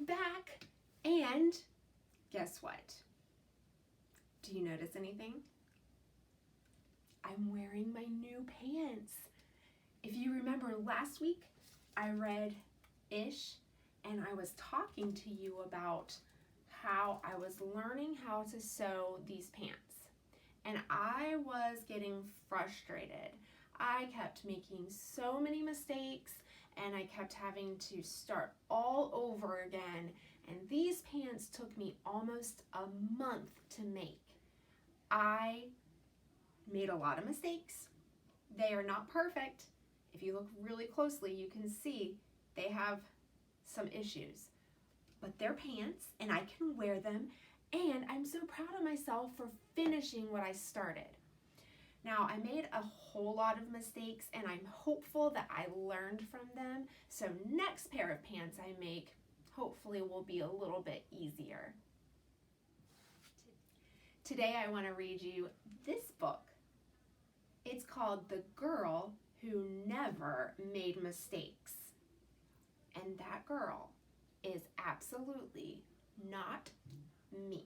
I'm back, and guess what? Do you notice anything? I'm wearing my new pants. If you remember last week, I read Ish, and I was talking to you about how I was learning how to sew these pants. And I was getting frustrated. I kept making so many mistakes, and I kept having to start all over again. And these pants took me almost a month to make. I made a lot of mistakes. They are not perfect. If you look really closely, you can see they have some issues. But they're pants, and I can wear them, and I'm so proud of myself for finishing what I started. Now, I made a whole lot of mistakes, and I'm hopeful that I learned from them, so next pair of pants I make hopefully will be a little bit easier. Today I want to read you this book. It's called The Girl Who Never Made Mistakes. And that girl is absolutely not me.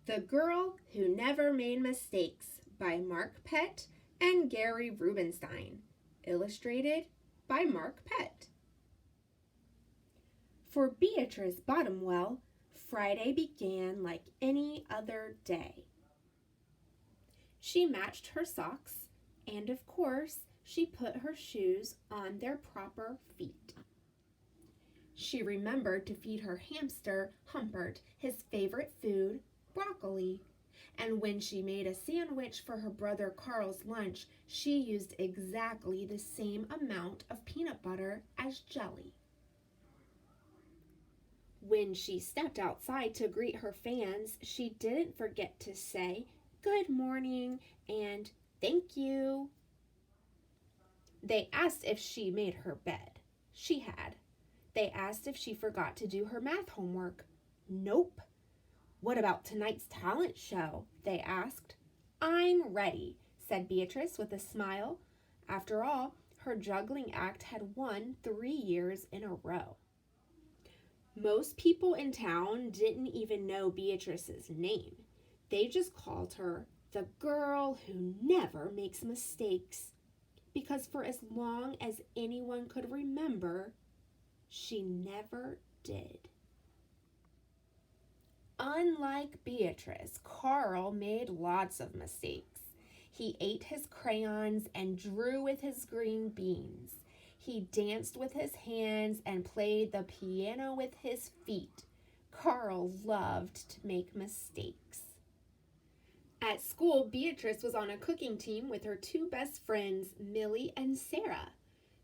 The Girl Who Never Made Mistakes by Mark Pett and Gary Rubenstein. Illustrated by Mark Pett. For Beatrice Bottomwell, Friday began like any other day. She matched her socks, and of course, she put her shoes on their proper feet. She remembered to feed her hamster, Humpert, his favorite food, broccoli. And when she made a sandwich for her brother Carl's lunch, she used exactly the same amount of peanut butter as jelly. When she stepped outside to greet her fans, she didn't forget to say, "Good morning," and "Thank you." They asked if she made her bed. She had. They asked if she forgot to do her math homework. Nope. What about tonight's talent show? They asked. "I'm ready," said Beatrice with a smile. After all, her juggling act had won 3 years in a row. Most people in town didn't even know Beatrice's name. They just called her the girl who never makes mistakes, because for as long as anyone could remember, she never did. Unlike Beatrice, Carl made lots of mistakes. He ate his crayons and drew with his green beans. He danced with his hands and played the piano with his feet. Carl loved to make mistakes. At school, Beatrice was on a cooking team with her 2 best friends, Millie and Sarah.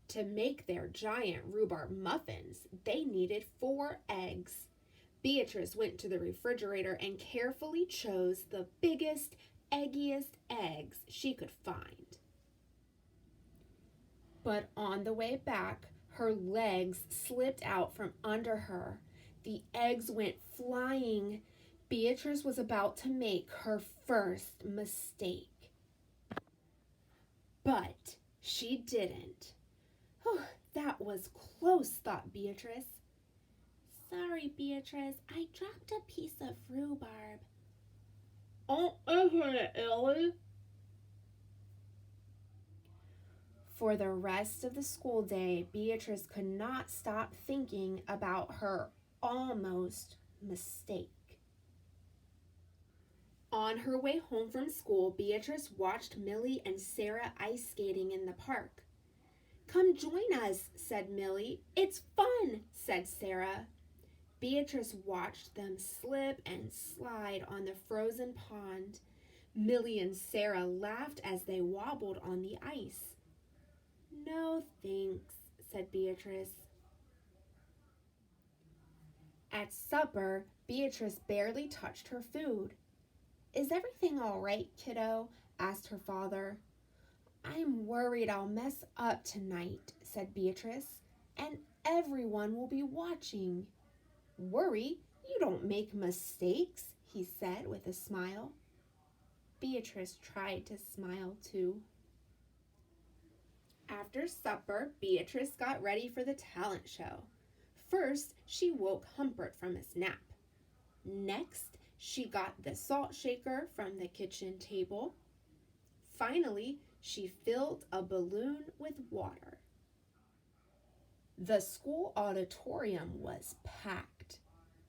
To make their giant rhubarb muffins, they needed 4 eggs. Beatrice went to the refrigerator and carefully chose the biggest, eggiest eggs she could find. But on the way back, her legs slipped out from under her. The eggs went flying. Beatrice was about to make her first mistake. But she didn't. That was close, thought Beatrice. Sorry, Beatrice, I dropped a piece of rhubarb. Oh, okay, Ellie. For the rest of the school day, Beatrice could not stop thinking about her almost mistake. On her way home from school, Beatrice watched Millie and Sarah ice skating in the park. "Come join us," said Millie. "It's fun," said Sarah. Beatrice watched them slip and slide on the frozen pond. Millie and Sarah laughed as they wobbled on the ice. "No, thanks," said Beatrice. At supper, Beatrice barely touched her food. "Is everything all right, kiddo?" asked her father. "I'm worried I'll mess up tonight," said Beatrice, "and everyone will be watching." "Worry? You don't make mistakes," he said with a smile. Beatrice tried to smile too. After supper, Beatrice got ready for the talent show. First, she woke Humpert from his nap. Next, she got the salt shaker from the kitchen table. Finally, she filled a balloon with water. The school auditorium was packed.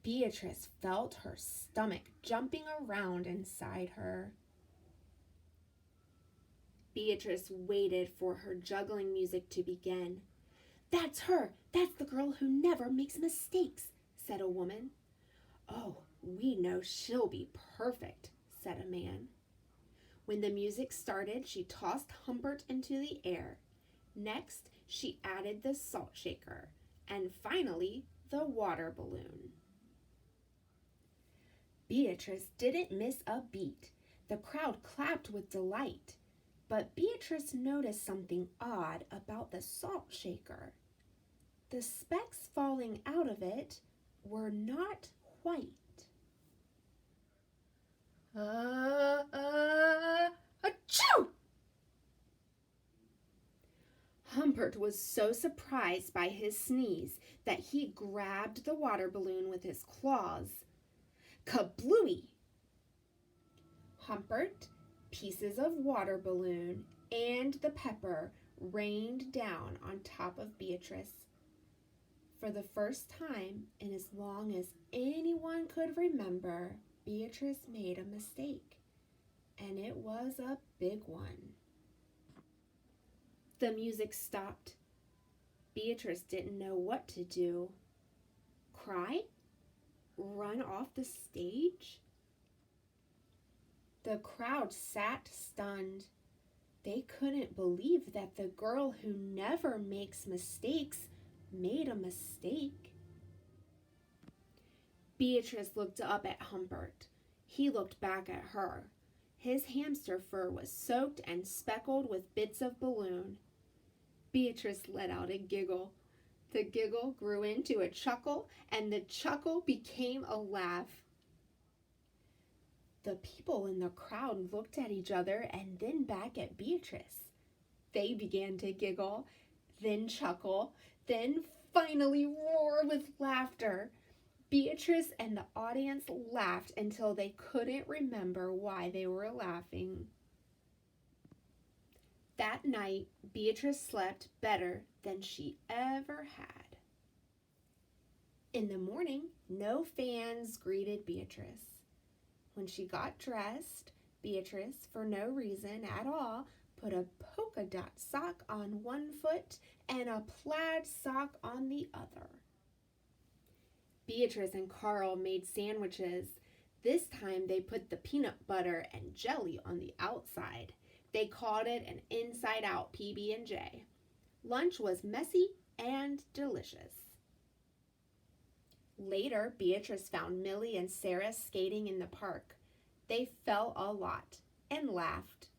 Beatrice felt her stomach jumping around inside her. Beatrice waited for her juggling music to begin. "That's her! That's the girl who never makes mistakes," said a woman. "Oh, we know she'll be perfect," said a man. When the music started, she tossed Humpert into the air. Next, she added the salt shaker, and finally, the water balloon. Beatrice didn't miss a beat. The crowd clapped with delight. But Beatrice noticed something odd about the salt shaker. The specks falling out of it were not white. Achoo! Humpert was so surprised by his sneeze that he grabbed the water balloon with his claws. Kablooey! Humpert, pieces of water balloon, and the pepper rained down on top of Beatrice. For the first time in as long as anyone could remember, Beatrice made a mistake, and it was a big one. The music stopped. Beatrice didn't know what to do. Cry? Run off the stage? The crowd sat stunned. They couldn't believe that the girl who never makes mistakes made a mistake. Beatrice looked up at Humpert. He looked back at her. His hamster fur was soaked and speckled with bits of balloon. Beatrice let out a giggle. The giggle grew into a chuckle, and the chuckle became a laugh. The people in the crowd looked at each other and then back at Beatrice. They began to giggle, then chuckle, then finally roar with laughter. Beatrice and the audience laughed until they couldn't remember why they were laughing. That night, Beatrice slept better than she ever had. In the morning, no fans greeted Beatrice. When she got dressed, Beatrice, for no reason at all, put a polka dot sock on one foot and a plaid sock on the other. Beatrice and Carl made sandwiches. This time they put the peanut butter and jelly on the outside. They called it an inside-out PB&J. Lunch was messy and delicious. Later, Beatrice found Millie and Sarah skating in the park. They fell a lot and laughed.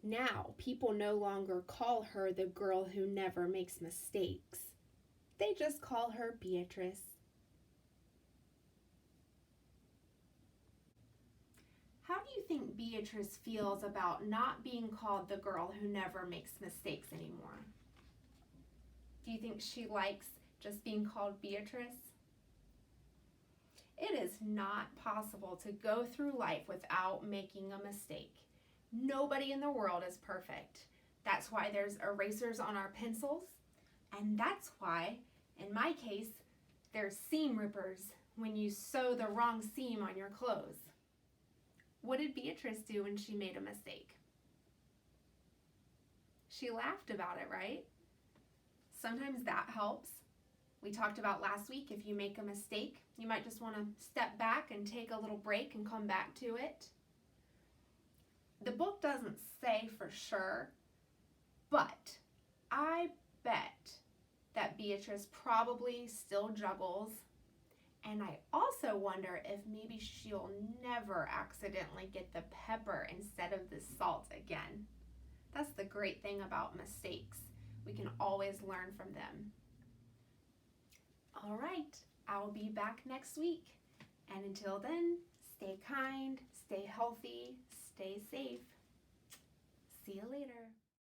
Now, people no longer call her the girl who never makes mistakes. They just call her Beatrice. How do you think Beatrice feels about not being called the girl who never makes mistakes anymore? Do you think she likes just being called Beatrice? It is not possible to go through life without making a mistake. Nobody in the world is perfect. That's why there's erasers on our pencils, and that's why, in my case, there's seam rippers when you sew the wrong seam on your clothes. What did Beatrice do when she made a mistake? She laughed about it, right? Sometimes that helps. We talked about last week, if you make a mistake, you might just want to step back and take a little break and come back to it. The book doesn't say for sure, but I bet that Beatrice probably still juggles, and I also wonder if maybe she'll never accidentally get the pepper instead of the salt again. That's the great thing about mistakes. We can always learn from them. All right, I'll be back next week. And until then, stay kind, stay healthy, stay safe. See you later.